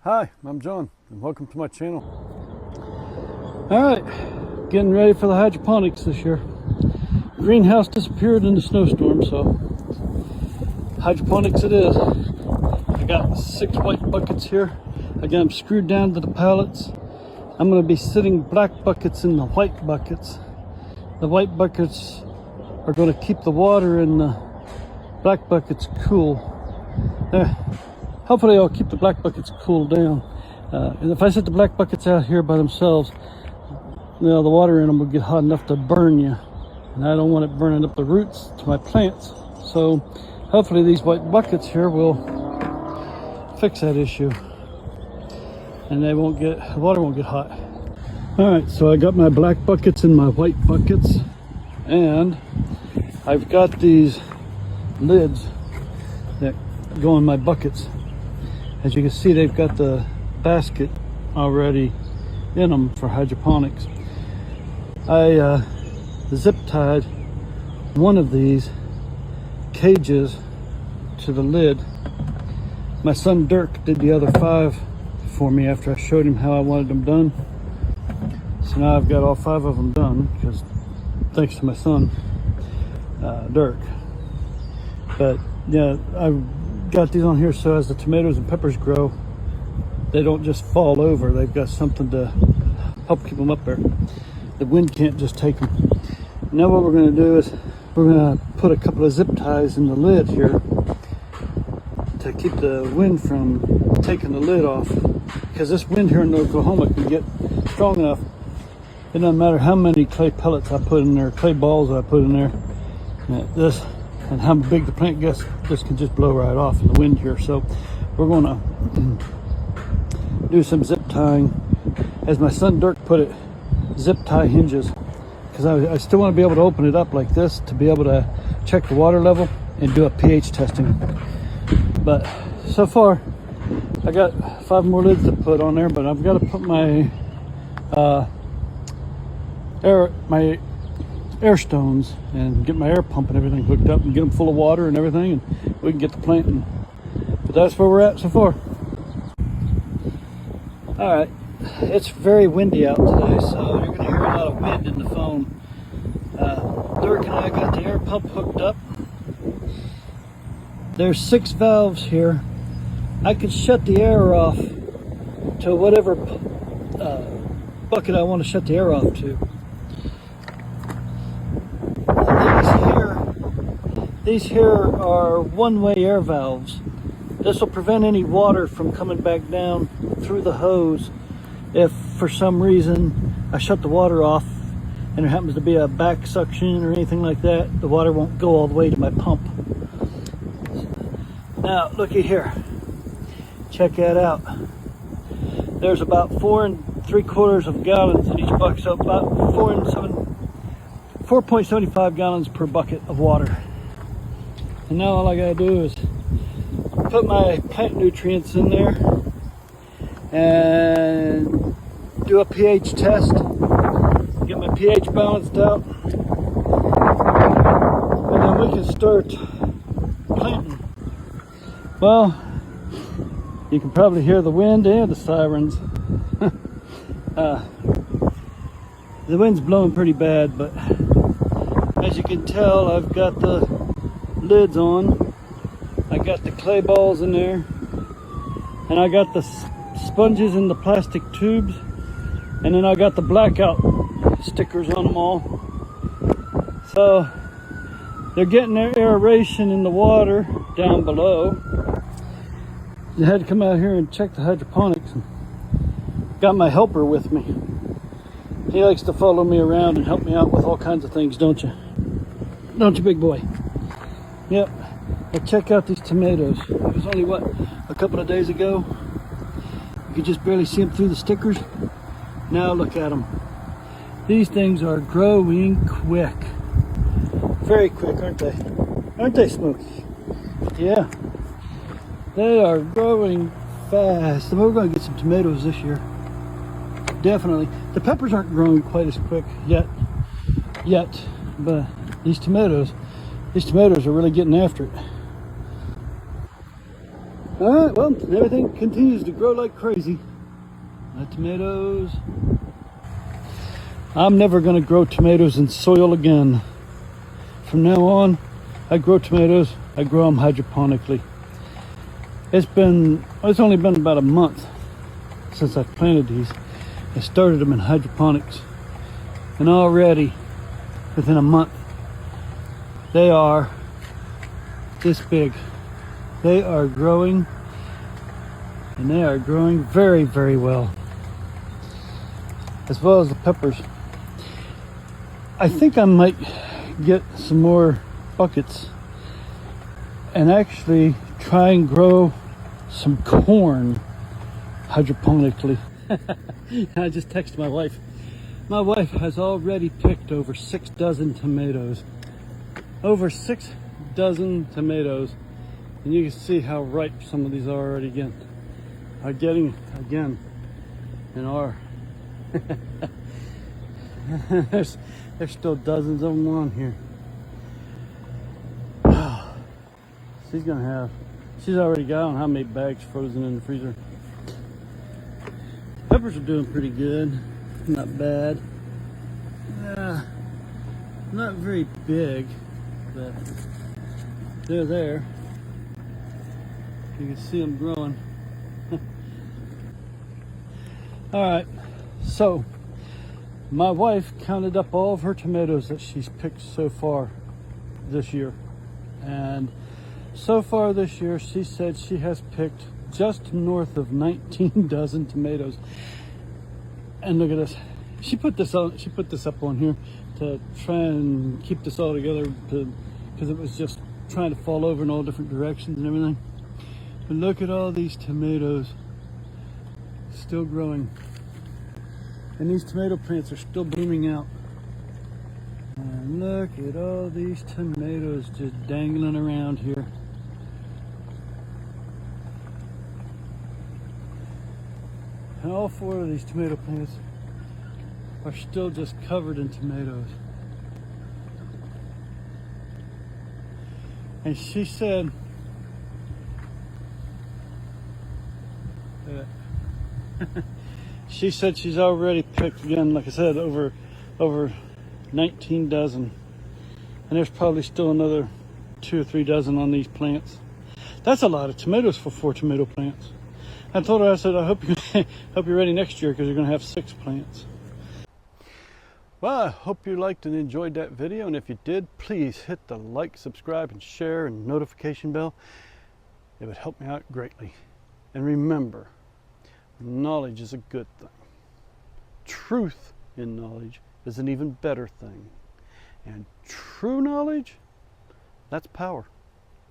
Hi, I'm John, and welcome to my channel. Alright, getting ready for the hydroponics this year. Greenhouse disappeared in the snowstorm, so hydroponics it is. I got 6 white buckets here. I got them screwed down to the pallets. I'm going to be sitting black buckets in the white buckets. The white buckets are going to keep the water in the black buckets cool. Hopefully I'll keep the black buckets cooled down. And if I set the black buckets out here by themselves, you know, the water in them will get hot enough to burn you. And I don't want it burning up the roots to my plants. So hopefully these white buckets here will fix that issue. And the water won't get hot. All right, so I got my black buckets and my white buckets. And I've got these lids that go in my buckets. As you can see, they've got the basket already in them for hydroponics. I zip tied one of these cages to the lid. My son Dirk did the other 5 for me after I showed him how I wanted them done. So now I've got all 5 of them done, because thanks to my son Dirk. But yeah, I've got these on here so as the tomatoes and peppers grow, they don't just fall over. They've got something to help keep them up there. The wind can't just take them. Now what we're going to do is we're going to put a couple of zip ties in the lid here to keep the wind from taking the lid off, because this wind here in Oklahoma can get strong enough. It doesn't matter how many clay pellets I put in there, clay balls I put in there, and how big the plant gets, this can just blow right off in the wind here. So we're going to do some zip tying, as my son Dirk put it, zip tie hinges, because I still want to be able to open it up like this to be able to check the water level and do a pH testing. But so far I got 5 more lids to put on there, but I've got to put my air stones and get my air pump and everything hooked up and get them full of water and everything, and we can get the planting. But that's where we're at so far. All right, it's very windy out today, so you're gonna hear a lot of wind in the phone. Dirk and I got the air pump hooked up. There's 6 valves here. I could shut the air off to whatever bucket I want to shut the air off to. These here are one-way air valves. This will prevent any water from coming back down through the hose. If for some reason I shut the water off and there happens to be a back suction or anything like that, the water won't go all the way to my pump. Now looky here, check that out. There's about 4 3/4 gallons in each bucket, so about 4.75 gallons per bucket of water. And now all I gotta do is put my plant nutrients in there and do a pH test, get my pH balanced out, and then we can start planting. Well, you can probably hear the wind and the sirens. The wind's blowing pretty bad, but as you can tell, I've got the lids on. I got the clay balls in there, and I got the sponges in the plastic tubes, and then I got the blackout stickers on them all. So they're getting their aeration in the water down below. I had to come out here and check the hydroponics, and got my helper with me. He likes to follow me around and help me out with all kinds of things, don't you? Don't you, big boy? Yep. Now check out these tomatoes. It was only, what, a couple of days ago? You could just barely see them through the stickers. Now look at them. These things are growing quick. Very quick, aren't they? Aren't they, Smokey? Yeah. They are growing fast. And we're going to get some tomatoes this year. Definitely. The peppers aren't growing quite as quick yet. But these tomatoes are really getting after it. All right, well, everything continues to grow like crazy. The tomatoes. I'm never going to grow tomatoes in soil again. From now on, I grow tomatoes. I grow them hydroponically. It's only been about a month since I've planted these. I started them in hydroponics, and already within a month they are this big. They are growing, and they are growing very, very well, as well as the peppers. I think I might get some more buckets and actually try and grow some corn hydroponically. I just texted my wife. My wife has already picked over 6 dozen tomatoes. Over 6 dozen tomatoes. And you can see how ripe some of these are already are getting again. And are. There's still dozens of them on here. She's already got how many bags frozen in the freezer. Peppers are doing pretty good. Not bad. Not very big, but they're there. You can see them growing. Alright, so my wife counted up all of her tomatoes that she's picked so far this year. And so far this year, she said she has picked just north of 19 dozen tomatoes. And look at this. She put this up on here to try and keep this all together, because it was just trying to fall over in all different directions and everything. But look at all these tomatoes still growing. And these tomato plants are still blooming out. And look at all these tomatoes just dangling around here. And all 4 of these tomato plants are still just covered in tomatoes. And she said she's already picked, again, like I said, over 19 dozen. And there's probably still another 2 or 3 dozen on these plants. That's a lot of tomatoes for 4 tomato plants. I told her, I said, I hope you're ready next year, because you're going to have 6 plants. Well, I hope you liked and enjoyed that video. And if you did, please hit the like, subscribe, and share, and notification bell. It would help me out greatly. And remember, knowledge is a good thing. Truth in knowledge is an even better thing. And true knowledge, that's power.